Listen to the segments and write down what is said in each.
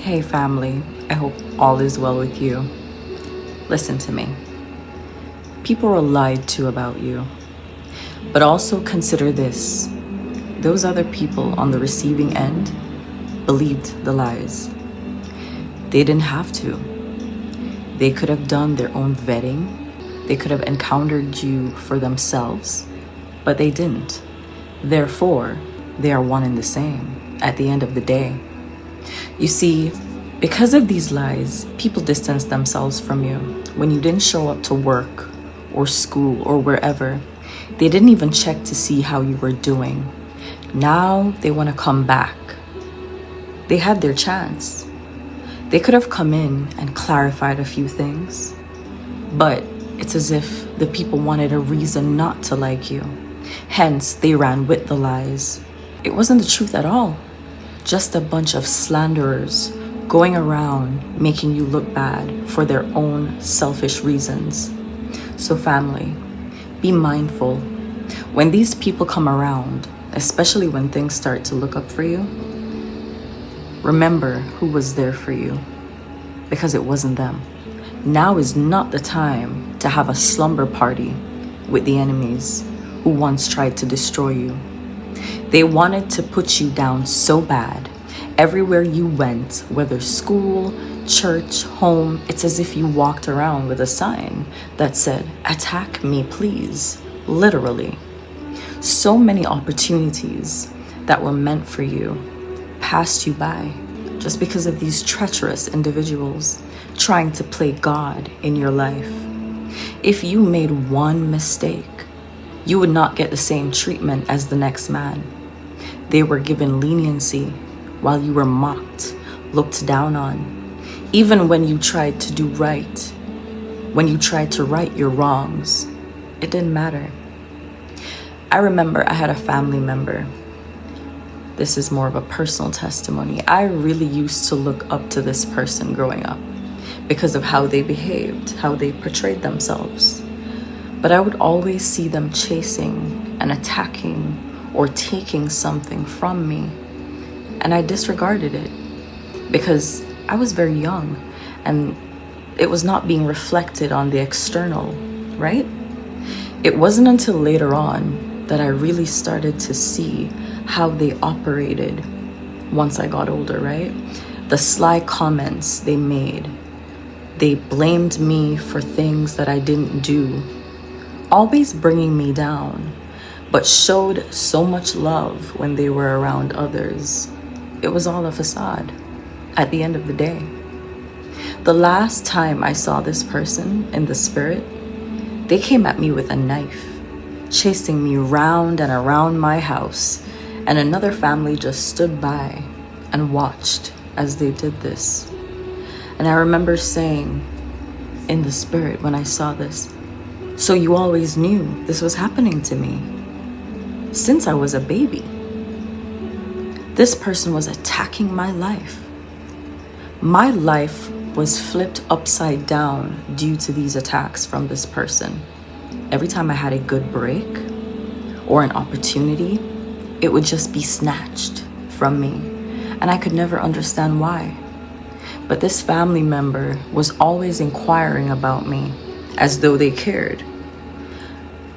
Hey family, I hope all is well with you. Listen to me. People are lied to about you, but also consider this. Those other people on the receiving end believed the lies. They didn't have to. They could have done their own vetting. They could have encountered you for themselves, but they didn't. Therefore, they are one and the same at the end of the day. You see, because of these lies, people distance themselves from you. When you didn't show up to work or school or wherever, they didn't even check to see how you were doing. Now they want to come back. They had their chance. They could have come in and clarified a few things, but it's as if the people wanted a reason not to like you. Hence, they ran with the lies. It wasn't the truth at all. Just a bunch of slanderers going around making you look bad for their own selfish reasons. So family, be mindful. When these people come around, especially when things start to look up for you, remember who was there for you, because it wasn't them. Now is not the time to have a slumber party with the enemies who once tried to destroy you. They wanted to put you down so bad. Everywhere you went, whether school, church, home, it's as if you walked around with a sign that said, "Attack me, please." Literally. So many opportunities that were meant for you passed you by just because of these treacherous individuals trying to play God in your life. If you made one mistake, you would not get the same treatment as the next man. They were given leniency while you were mocked, looked down on. Even when you tried to do right, when you tried to right your wrongs, it didn't matter. I remember I had a family member. This is more of a personal testimony. I really used to look up to this person growing up because of how they behaved, how they portrayed themselves. But I would always see them chasing and attacking or taking something from me. And I disregarded it because I was very young and it was not being reflected on the external, right? It wasn't until later on that I really started to see how they operated once I got older, right? The sly comments they made. They blamed me for things that I didn't do, always bringing me down, but showed so much love when they were around others. It was all a facade at the end of the day. The last time I saw this person in the spirit, they came at me with a knife, chasing me round and around my house, and another family just stood by and watched as they did this. And I remember saying in the spirit when I saw this, "So you always knew this was happening to me since I was a baby." This person was attacking my life. My life was flipped upside down due to these attacks from this person. Every time I had a good break or an opportunity, it would just be snatched from me, and I could never understand why. But this family member was always inquiring about me as though they cared.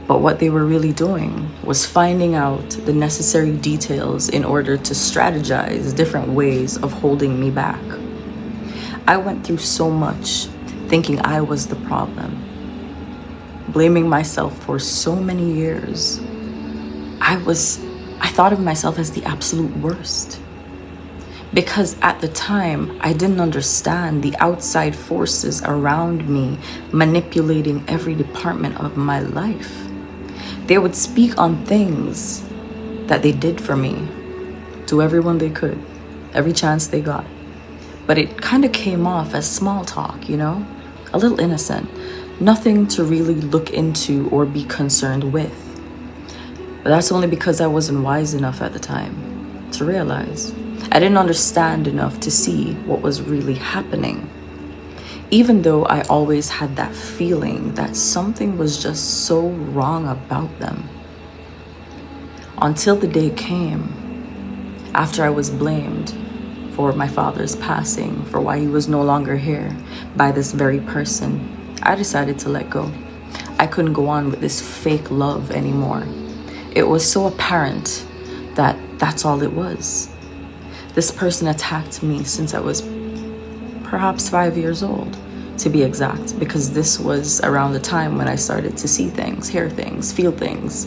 But what they were really doing was finding out the necessary details in order to strategize different ways of holding me back. I went through so much thinking I was the problem, blaming myself for so many years. I thought of myself as the absolute worst. Because at the time, I didn't understand the outside forces around me manipulating every department of my life. They would speak on things that they did for me to everyone they could, every chance they got. But it kind of came off as small talk, a little innocent, nothing to really look into or be concerned with. But that's only because I wasn't wise enough at the time to realize. I didn't understand enough to see what was really happening. Even though I always had that feeling that something was just so wrong about them. Until the day came after I was blamed for my father's passing, for why he was no longer here, by this very person, I decided to let go. I couldn't go on with this fake love anymore. It was so apparent that that's all it was. This person attacked me since I was perhaps 5 years old, to be exact, because this was around the time when I started to see things, hear things, feel things,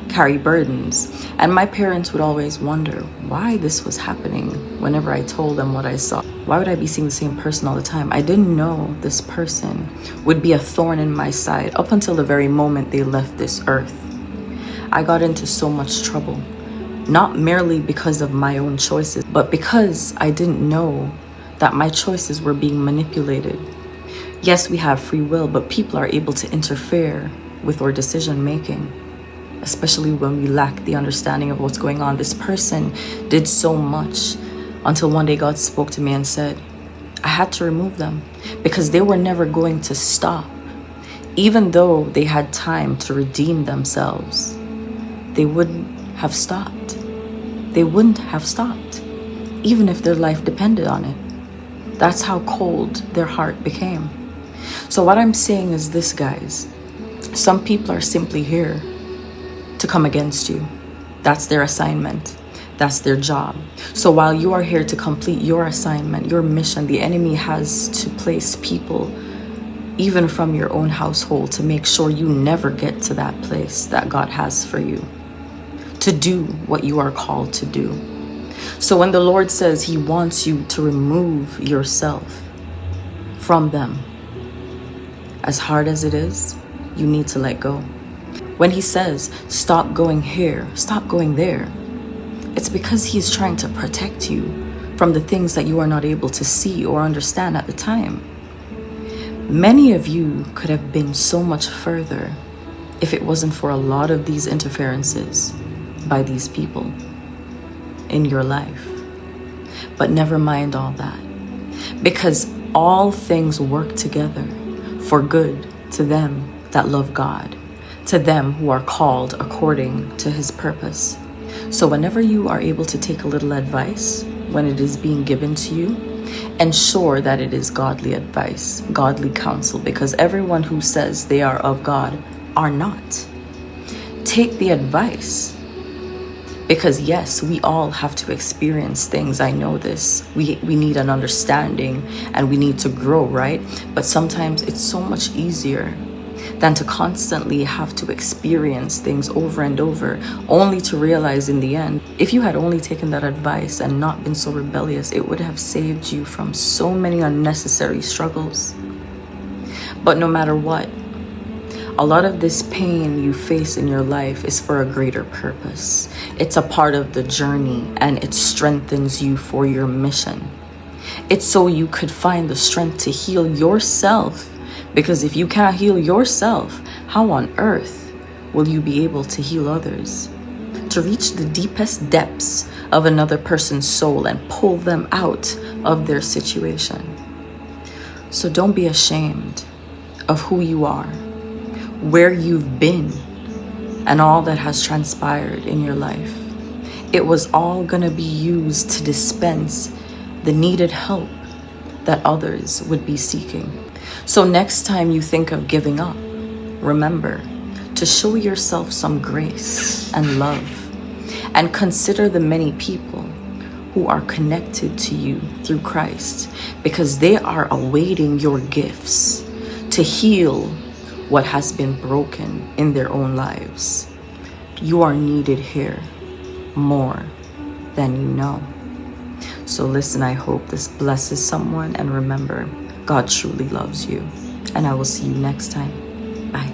carry burdens. And my parents would always wonder why this was happening whenever I told them what I saw. Why would I be seeing the same person all the time? I didn't know this person would be a thorn in my side up until the very moment they left this earth. I got into so much trouble, not merely because of my own choices, but because I didn't know that my choices were being manipulated. Yes, we have free will, but people are able to interfere with our decision making, especially when we lack the understanding of what's going on. This person did so much until one day God spoke to me and said, I had to remove them because they were never going to stop. Even though they had time to redeem themselves, they wouldn't have stopped. They wouldn't have stopped, even if their life depended on it. That's how cold their heart became. So what I'm saying is this, guys. Some people are simply here to come against you. That's their assignment. That's their job. So while you are here to complete your assignment, your mission, the enemy has to place people, even from your own household, to make sure you never get to that place that God has for you, to do what you are called to do. So when the Lord says he wants you to remove yourself from them, as hard as it is, you need to let go. When he says, stop going here, stop going there, it's because he's trying to protect you from the things that you are not able to see or understand at the time. Many of you could have been so much further if it wasn't for a lot of these interferences by these people in your life. But never mind all that, because all things work together for good to them that love God, to them who are called according to his purpose. So whenever you are able to take a little advice, when it is being given to you, ensure that it is godly advice, godly counsel, because everyone who says they are of God are not. Take the advice, because yes, we all have to experience things. I know this. We need an understanding and we need to grow, right? But sometimes it's so much easier than to constantly have to experience things over and over, only to realize in the end, if you had only taken that advice and not been so rebellious, it would have saved you from so many unnecessary struggles. But no matter what, a lot of this pain you face in your life is for a greater purpose. It's a part of the journey and it strengthens you for your mission. It's so you could find the strength to heal yourself. Because if you can't heal yourself, how on earth will you be able to heal others? To reach the deepest depths of another person's soul and pull them out of their situation. So don't be ashamed of who you are, where you've been, and all that has transpired in your life. It was all gonna be used to dispense the needed help that others would be seeking. So next time you think of giving up, remember to show yourself some grace and love, and consider the many people who are connected to you through Christ, because they are awaiting your gifts to heal what has been broken in their own lives. You are needed here more than you know. So listen, I hope this blesses someone, and remember, God truly loves you. And I will see you next time. Bye.